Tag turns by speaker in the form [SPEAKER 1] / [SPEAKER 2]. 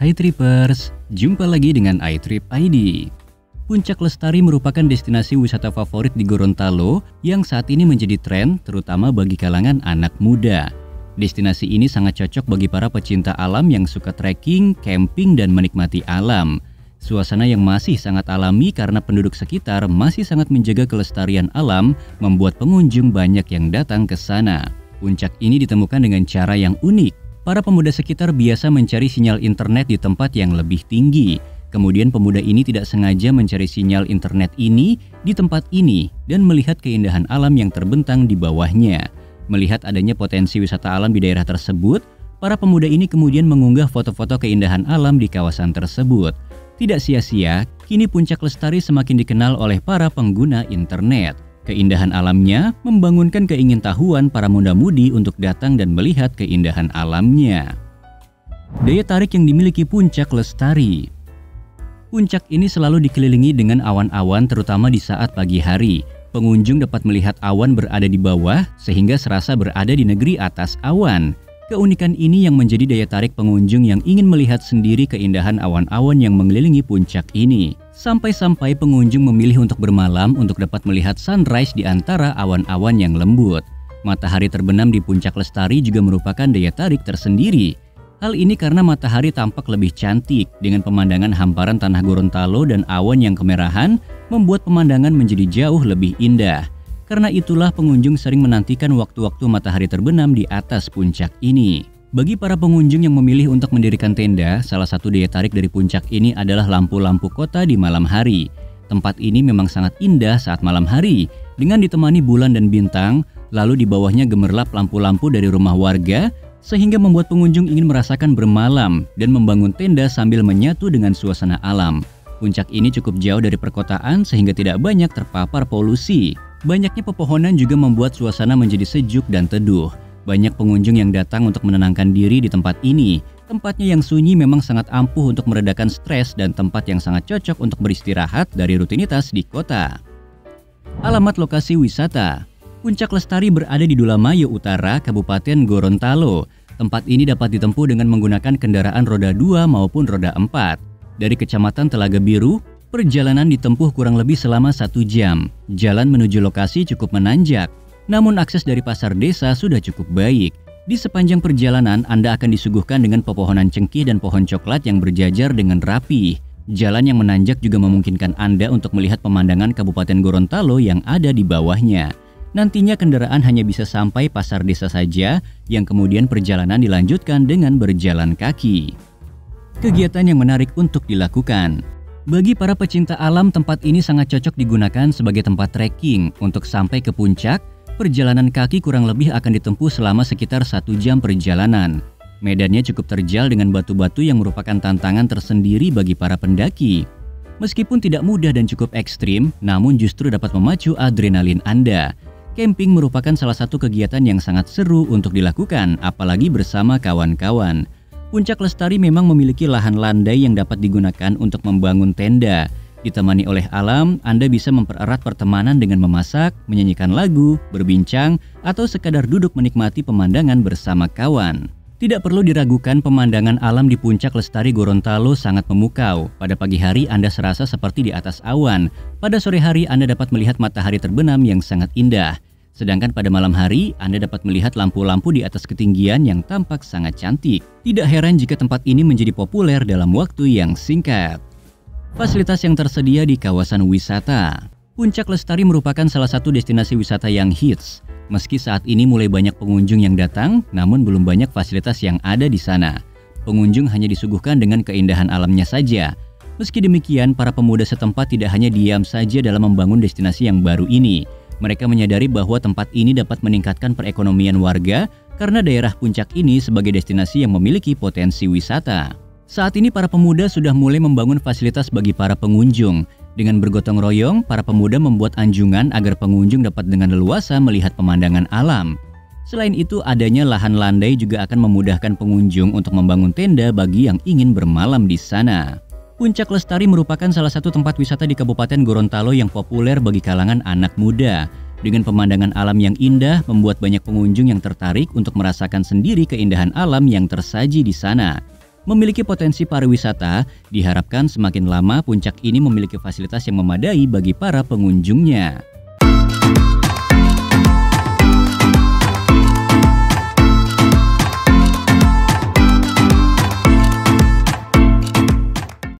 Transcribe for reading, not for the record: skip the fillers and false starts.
[SPEAKER 1] Hai Trippers, jumpa lagi dengan iTrip ID. Puncak Lestari merupakan destinasi wisata favorit di Gorontalo yang saat ini menjadi tren terutama bagi kalangan anak muda. Destinasi ini sangat cocok bagi para pecinta alam yang suka trekking, camping, dan menikmati alam. Suasana yang masih sangat alami karena penduduk sekitar masih sangat menjaga kelestarian alam membuat pengunjung banyak yang datang ke sana. Puncak ini ditemukan dengan cara yang unik. Para pemuda sekitar biasa mencari sinyal internet di tempat yang lebih tinggi. Kemudian pemuda ini tidak sengaja mencari sinyal internet ini di tempat ini dan melihat keindahan alam yang terbentang di bawahnya. Melihat adanya potensi wisata alam di daerah tersebut, para pemuda ini kemudian mengunggah foto-foto keindahan alam di kawasan tersebut. Tidak sia-sia, kini Puncak Lestari semakin dikenal oleh para pengguna internet. Keindahan alamnya membangunkan keingintahuan para muda-mudi untuk datang dan melihat keindahan alamnya. Daya tarik yang dimiliki Puncak Lestari. Puncak ini selalu dikelilingi dengan awan-awan terutama di saat pagi hari. Pengunjung dapat melihat awan berada di bawah sehingga serasa berada di negeri atas awan. Keunikan ini yang menjadi daya tarik pengunjung yang ingin melihat sendiri keindahan awan-awan yang mengelilingi puncak ini. Sampai-sampai pengunjung memilih untuk bermalam untuk dapat melihat sunrise di antara awan-awan yang lembut. Matahari terbenam di Puncak Lestari juga merupakan daya tarik tersendiri. Hal ini karena matahari tampak lebih cantik dengan pemandangan hamparan tanah Gorontalo dan awan yang kemerahan membuat pemandangan menjadi jauh lebih indah. Karena itulah pengunjung sering menantikan waktu-waktu matahari terbenam di atas puncak ini. Bagi para pengunjung yang memilih untuk mendirikan tenda, salah satu daya tarik dari puncak ini adalah lampu-lampu kota di malam hari. Tempat ini memang sangat indah saat malam hari, dengan ditemani bulan dan bintang, lalu di bawahnya gemerlap lampu-lampu dari rumah warga, sehingga membuat pengunjung ingin merasakan bermalam dan membangun tenda sambil menyatu dengan suasana alam. Puncak ini cukup jauh dari perkotaan sehingga tidak banyak terpapar polusi. Banyaknya pepohonan juga membuat suasana menjadi sejuk dan teduh. Banyak pengunjung yang datang untuk menenangkan diri di tempat ini. Tempatnya yang sunyi memang sangat ampuh untuk meredakan stres dan tempat yang sangat cocok untuk beristirahat dari rutinitas di kota. Alamat lokasi wisata. Puncak Lestari berada di Dulamaya Utara, Kabupaten Gorontalo. Tempat ini dapat ditempuh dengan menggunakan kendaraan roda 2 maupun roda 4. Dari Kecamatan Telaga Biru, perjalanan ditempuh kurang lebih selama 1 jam. Jalan menuju lokasi cukup menanjak, namun akses dari pasar desa sudah cukup baik. Di sepanjang perjalanan Anda akan disuguhkan dengan pepohonan cengkih dan pohon coklat yang berjajar dengan rapi. Jalan yang menanjak juga memungkinkan Anda untuk melihat pemandangan Kabupaten Gorontalo yang ada di bawahnya. Nantinya kendaraan hanya bisa sampai pasar desa saja, yang kemudian perjalanan dilanjutkan dengan berjalan kaki. Kegiatan yang menarik untuk dilakukan. Bagi para pecinta alam, tempat ini sangat cocok digunakan sebagai tempat trekking. Untuk sampai ke puncak, perjalanan kaki kurang lebih akan ditempuh selama sekitar 1 jam perjalanan. Medannya cukup terjal dengan batu-batu yang merupakan tantangan tersendiri bagi para pendaki. Meskipun tidak mudah dan cukup ekstrim, namun justru dapat memacu adrenalin Anda. Camping merupakan salah satu kegiatan yang sangat seru untuk dilakukan, apalagi bersama kawan-kawan. Puncak Lestari memang memiliki lahan landai yang dapat digunakan untuk membangun tenda. Ditemani oleh alam, Anda bisa mempererat pertemanan dengan memasak, menyanyikan lagu, berbincang, atau sekadar duduk menikmati pemandangan bersama kawan. Tidak perlu diragukan, pemandangan alam di Puncak Lestari Gorontalo sangat memukau. Pada pagi hari Anda serasa seperti di atas awan. Pada sore hari Anda dapat melihat matahari terbenam yang sangat indah. Sedangkan pada malam hari, Anda dapat melihat lampu-lampu di atas ketinggian yang tampak sangat cantik. Tidak heran jika tempat ini menjadi populer dalam waktu yang singkat. Fasilitas yang tersedia di kawasan wisata. Puncak Lestari merupakan salah satu destinasi wisata yang hits. Meski saat ini mulai banyak pengunjung yang datang, namun belum banyak fasilitas yang ada di sana. Pengunjung hanya disuguhkan dengan keindahan alamnya saja. Meski demikian, para pemuda setempat tidak hanya diam saja dalam membangun destinasi yang baru ini. Mereka menyadari bahwa tempat ini dapat meningkatkan perekonomian warga karena daerah puncak ini sebagai destinasi yang memiliki potensi wisata. Saat ini para pemuda sudah mulai membangun fasilitas bagi para pengunjung. Dengan bergotong royong, para pemuda membuat anjungan agar pengunjung dapat dengan leluasa melihat pemandangan alam. Selain itu, adanya lahan landai juga akan memudahkan pengunjung untuk membangun tenda bagi yang ingin bermalam di sana. Puncak Lestari merupakan salah satu tempat wisata di Kabupaten Gorontalo yang populer bagi kalangan anak muda. Dengan pemandangan alam yang indah, membuat banyak pengunjung yang tertarik untuk merasakan sendiri keindahan alam yang tersaji di sana. Memiliki potensi pariwisata, diharapkan semakin lama puncak ini memiliki fasilitas yang memadai bagi para pengunjungnya.